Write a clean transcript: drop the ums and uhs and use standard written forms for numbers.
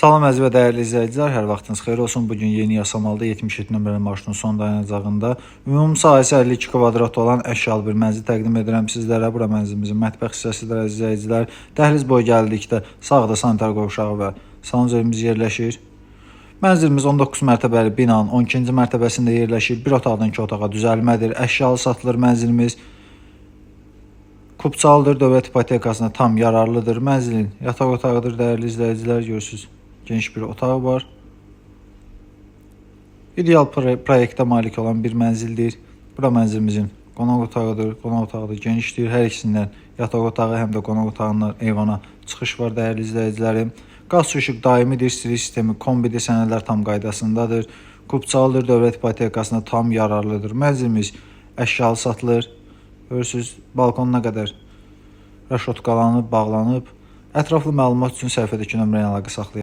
Salam əziz və dəyərli izləyicilər, hər vaxtınız xeyir olsun. Bugün yeni Yasamalda 77 nömrəli marşrutun son dayanacağında ümumi sahəsi 52 kvadrat olan əşyalı bir mənzil təqdim edirəm sizlərə. Bura mənzilimizin mətbəx hissəsidir əziz izləyicilər. Dəhliz boyu gəldikdə sağda sanitar qovşağı və sanuzelimiz yerləşir. Mənzilimiz 19 mərtəbəli binanın 12-ci mərtəbəsində yerləşir. Bir otaqdan 2 otağa düzəlmədir. Əşyalı satılır mənzilimiz. Kupçalıdır, dövlət ipotekasına tam yararlıdır. Mənzilin yataq otağıdır dəyərli izləyicilər, görürsünüz. Geniş bir otağı var. İdeal proyektə malik olan bir mənzildir. Bura mənzilimizin qonaq otağıdır. Qonaq otağı da genişdir. Hər ikisindən yataq otağı həm də qonaq otağından eyvana çıxış var dəyərli izləyicilərim. Qaz su işıq daimidir. Silik sistemi kombidir. Sənədlər tam qaydasındadır. Kupçalıdır, dövlət ipotekasına tam yararlıdır. Mənzilimiz əşyalı satılır. Görürsünüz, balkonuna qədər raşotqalanıb, bağlanıb. Ətraflı məlumat üçün səhifədəki nömrəyə əlaqə saxlayın.